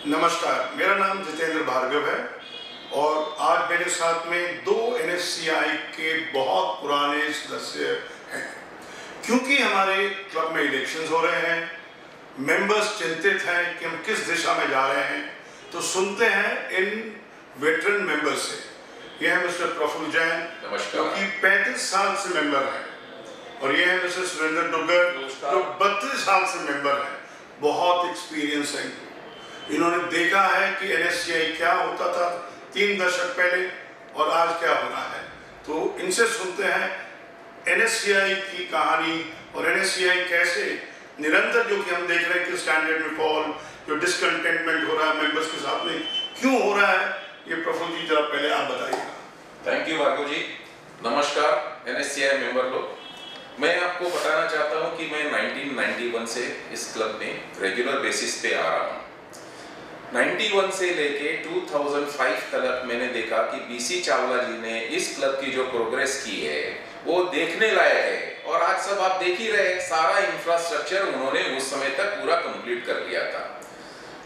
नमस्कार, मेरा नाम जितेंद्र भार्गव है और आज मेरे साथ में दो NSCI के बहुत पुराने सदस्य हैं। क्योंकि हमारे क्लब में इलेक्शंस हो रहे हैं, मेंबर्स चिंतित हैं कि हम किस दिशा में जा रहे हैं, तो सुनते हैं इन वेटरन मेंबर्स से। यह है मिस्टर प्रफुल्ल जैन, जो कि 35 साल से मेंबर हैं, और ये है मिस्टर सुरेंद्र डुग्गर, जो 32 साल से मेंबर हैं। बहुत एक्सपीरियंस है। इन्होंने देखा है कि NSCI क्या होता था 3 दशक पहले और आज क्या हो रहा है। तो इनसे सुनते हैं NSCI की कहानी और NSCI कैसे निरंतर, जो कि हम देख रहे हैं कि स्टैंडर्ड में फॉल, जो डिसकंटेंटमेंट हो रहा है मेंबर्स के साथ में, क्यों हो रहा है, ये प्रफुल्ल जी जरा पहले आप बताइएगा। थैंक यू भार्गव जी। नमस्कार NSCI मेंबर लोग, मैं आपको बताना चाहता हूं कि मैं 1991 से इस क्लब में रेगुलर बेसिस पे आ रहा हूं। 91 से लेके 2005 तक मैंने देखा कि BC चावला जी ने इस क्लब की जो प्रोग्रेस की है वो देखने लायक है, और आज सब आप देख ही रहे, सारा इंफ्रास्ट्रक्चर उन्होंने उस समय तक पूरा कंप्लीट कर लिया था।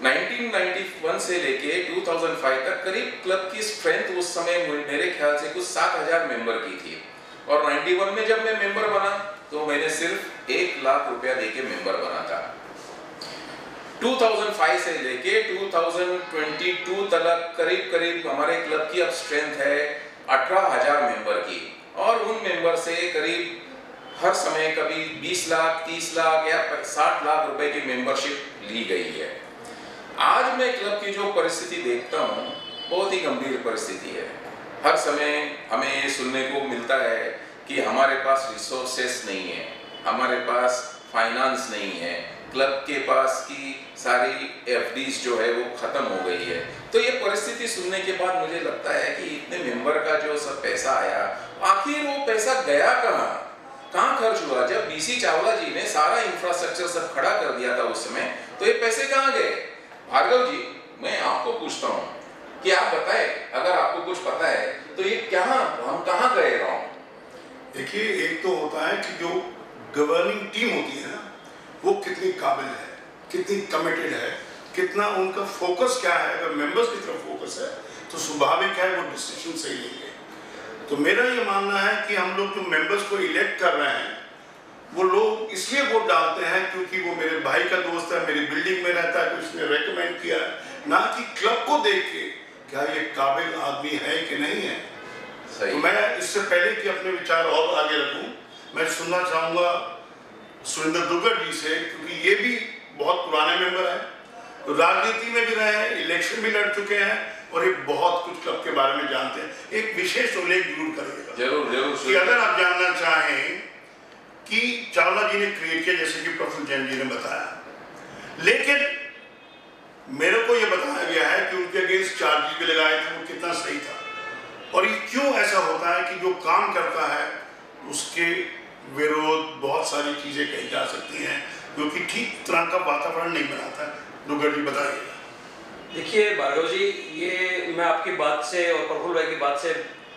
1991 से लेके 2005 तक करीब क्लब की स्ट्रेंथ उस समय मेरे ख्याल से कुछ 7000 मेंबर की थी, और 91 में जब मैं मेंबर बना तो मैंने सिर्फ 1 लाख रुपया देके मेंबर बना था। 2005 से लेके 2022 तक करीब हमारे क्लब की अब स्ट्रेंथ है 18,000 मेंबर की, और उन मेंबर से करीब हर समय कभी 20 लाख, 30 लाख या 60 लाख रुपए की मेंबरशिप ली गई है। आज मैं क्लब की जो परिस्थिति देखता हूँ, बहुत ही गंभीर परिस्थिति है। हर समय हमें सुनने को मिलता है कि हमारे पास रिसोर्सेस नहीं है, हमारे पास फाइनेंस नहीं है, क्लब के पास की सारी FDs जो है वो खत्म हो गई है। तो ये परिस्थिति सुनने के बाद मुझे लगता है कि इतने मेंबर का जो सब पैसा आया, आखिर वो पैसा गया कहाँ खर्च हुआ? जब BC चावला जी ने सारा इंफ्रास्ट्रक्चर सब खड़ा कर दिया था उस समय, तो ये पैसे कहाँ गए? भार्गव जी, मैं आपको पूछता हूँ कि आप बताएं, अगर आपको कुछ पता है तो ये हम कहाँ गए रॉन्ग? देखिए, एक तो होता है कि जो गवर्निंग टीम होती है ना, वो कितनी काबिल है, कितनी कमिटेड है, कितना उनका फोकस क्या है। अगर मेंबर्स की तरफ फोकस है तो स्वाभाविक है वो डिसीजन सही लेंगे। तो मेरा ये मानना है कि हम लोग जो मेंबर्स को इलेक्ट कर रहे हैं, वो लोग इसलिए वोट डालते हैं क्योंकि वो मेरे भाई का दोस्त है, मेरी बिल्डिंग में रहता है, उसने रेकमेंड किया है, ना कि क्लब को देख के क्या ये काबिल आदमी है कि नहीं है। तो मैं इससे पहले कि अपने विचार और आगे रखूं, मैं सुनना चाहूँगा सुरेंद्र डुग्गर जी से, क्योंकि ये भी बहुत पुराने मेंबर हैं, तो राजनीति में भी रहे हैं, इलेक्शन भी लड़ चुके हैं, और ये बहुत कुछ क्लब के बारे में जानते हैं। एक विशेष उल्लेख जरूर करिएगा, जरूर कि अगर आप जानना चाहें कि चावला जी ने क्रिएट किया, जैसे कि प्रफुल्ल जैन जी ने बताया, लेकिन मेरे को ये बताया गया है कि उनके अगेंस्ट चार्जेस भी लगाए थे, वो कितना सही था, और ये क्यों ऐसा होता है कि जो काम करता है उसके विरोध बहुत सारी चीजें कही जा सकती हैं, क्योंकि ठीक तरह का वातावरण नहीं बनाता है। डुग्गर जी बताइए। देखिए भार्गव जी, ये मैं आपकी बात से और प्रफुल्ल भाई की बात से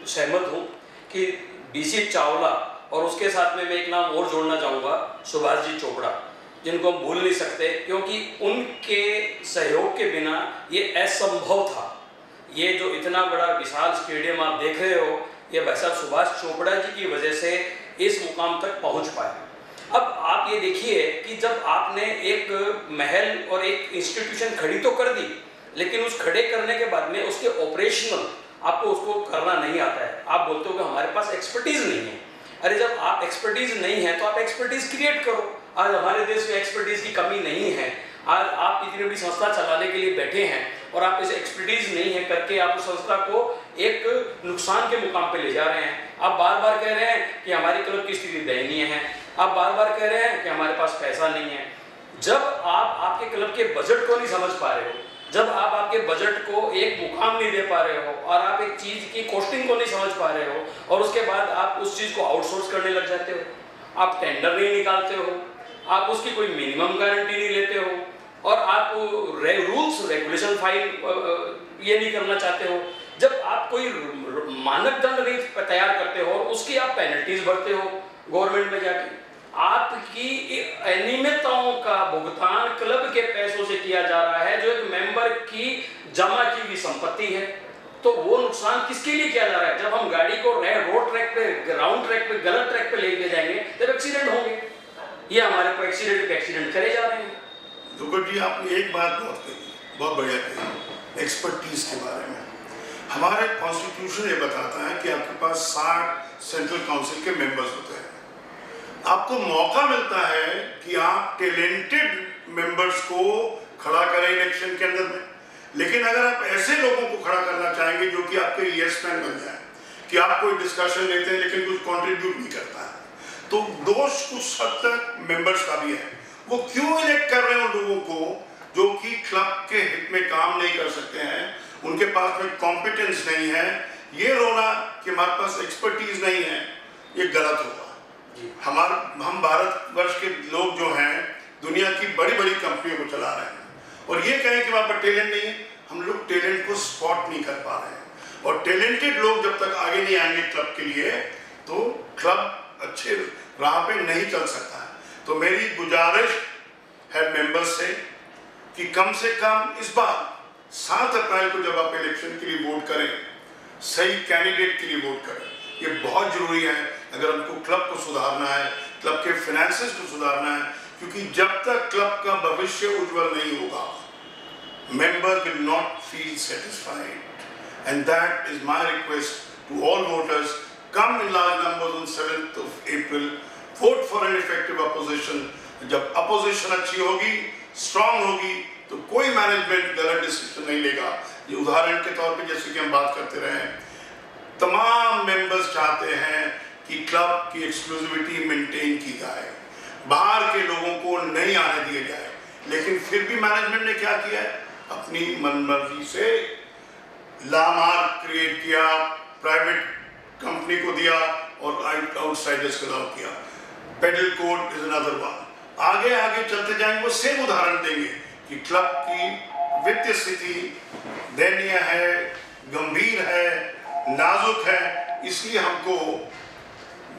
सहमत हूँ कि BC चावला, और उसके साथ में मैं एक नाम और जोड़ना चाहूँगा, सुभाष जी चोपड़ा, जिनको हम भूल नहीं सकते, क्योंकि उनके सहयोग के बिना ये असंभव था। ये जो इतना बड़ा विशाल स्टेडियम आप देख रहे हो, ये भाई साहब सुभाष चोपड़ा जी की वजह से इस मुकाम तक पहुंच पाए। अब आप ये देखिए कि जब आपने एक महल और एक इंस्टीट्यूशन खड़ी तो कर दी, लेकिन उस खड़े करने के बाद में उसके ऑपरेशनल आपको उसको करना नहीं आता है। आप बोलते हो कि हमारे पास एक्सपर्टीज नहीं है। अरे जब आप एक्सपर्टीज नहीं है तो आप एक्सपर्टीज क्रिएट करो। आज हमारे देश में एक्सपर्टीज की कमी नहीं है। आज आप इतनी बड़ी संस्था चलाने के लिए बैठे हैं और आप इस एक्सपर्टीज नहीं है करके आप उस संस्था को एक नुकसान के मुकाम पे ले जा रहे हैं। आप बार बार कह रहे हैं कि हमारी क्लब की स्थिति दयनीय है, आप बार बार कह रहे हैं कि हमारे पास पैसा नहीं है। जब आप आपके क्लब के बजट को नहीं समझ पा रहे हो, जब आप आपके बजट को एक मुकाम नहीं दे पा रहे हो, और आप एक चीज की कॉस्टिंग को नहीं समझ पा रहे हो, और उसके बाद आप उस चीज को आउटसोर्स करने लग जाते हो, आप टेंडर नहीं निकालते हो, आप उसकी कोई मिनिमम गारंटी नहीं लेते हो, और आप रूल्स रेगुलेशन फाइल ये नहीं करना चाहते हो, जब आप कोई मानदंड नहीं तैयार करते हो और उसकी आप पेनल्टीज भरते हो गवर्नमेंट में जाके, आपकी अनियमितताओं का भुगतान क्लब के पैसों से किया जा रहा है, जो एक मेंबर की संपत्ति है, तो वो नुकसान किसके लिए किया जा रहा है? जब हम गाड़ी को नए रोड ट्रैक पे, राउंड ट्रैक पे, गलत ट्रैक पे लेके जाएंगे तब एक्सीडेंट होंगे। ये हमारे को एक्सीडेंट करे जा रहे हैं। दुर्गा जी, आपने एक बात बहुत कही, बहुत बढ़िया कही, एक्सपर्टीज के बारे में। हमारे कॉन्स्टिट्यूशन ये बताता है कि आपके पास 60 सेंट्रल काउंसिल के मेंबर्स होते हैं। आपको मौका मिलता है कि आप टैलेंटेड मेंबर्स को खड़ा करें इलेक्शन के अंदर में, लेकिन अगर आप ऐसे लोगों को खड़ा करना चाहेंगे जो कि आपके यस मैन बन जाए, कि आप कोई डिस्कशन लेते हैं लेकिन कुछ कंट्रीब्यूट नहीं करता है, तो दोष कुछ हद तक मेंबर्स का भी है। वो क्यों इलेक्ट कर रहे हैं उन लोगों को जो कि क्लब के हित में काम नहीं कर सकते हैं, उनके पास में कॉम्पिटेंस नहीं है। ये रोना कि हमारे पास एक्सपर्टीज नहीं है, ये गलत होगा। हम भारतवर्ष के लोग जो हैं दुनिया की बड़ी बड़ी कंपनियों को चला रहे हैं, और ये कहें कि वहाँ पर टैलेंट नहीं है, हम लोग टैलेंट को स्पॉट नहीं कर पा रहे हैं। और टैलेंटेड लोग जब तक आगे नहीं आएंगे क्लब के लिए, तो क्लब अच्छे राह पे नहीं चल सकता है। तो मेरी गुजारिश है मेंबर्स से कि कम से कम इस बार 7 अप्रैल को जब आप इलेक्शन के लिए वोट करें, सही कैंडिडेट के लिए वोट करें। ये बहुत जरूरी है अगर हमको क्लब को सुधारना है, क्लब के फाइनेंसेस को सुधारना है, क्योंकि जब तक क्लब का भविष्य उज्जवल नहीं होगा, member will not feel satisfied. And that is my request to all voters, come in large numbers on 7th of April, vote for an effective opposition. जब अपोजिशन अच्छी होगी, स्ट्रांग होगी, तो कोई मैनेजमेंट गलत डिसीजन नहीं लेगा। ये उदाहरण के तौर पे जैसे कि हम बात करते रहे हैं, तमाम मेंबर्स चाहते हैं कि क्लब की एक्सक्लूसिविटी मेंटेन की जाए, बाहर के लोगों को नहीं आने दिया जाए, लेकिन फिर भी मैनेजमेंट ने क्या किया है, अपनी मनमर्जी से लामार्क क्रिएट किया, प्राइवेट कंपनी को दिया और आउटसाइडर्स को अलाउ किया। Pedal code is another one. आगे आगे चलते जाएंगे, वो सेम उदाहरण देंगे कि क्लब की वित्तीय स्थिति दयनीय है, गंभीर है, नाजुक है, इसलिए हमको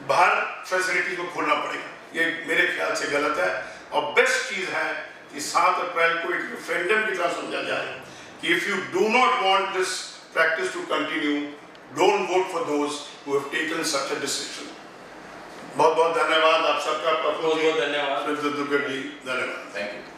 बाहर फैसिलिटी को खोलना पड़ेगा। ये मेरे ख्याल से गलत है, और बेस्ट चीज़ है कि 7 अप्रैल को एक रेफरेंडम की तरह समझा जाए कि if you do not want this practice to continue, don't vote for those who have taken such a decision. बहुत बहुत धन्यवाद आप सबका। बहुत बहुत धन्यवाद। धन्यवाद। Thank you.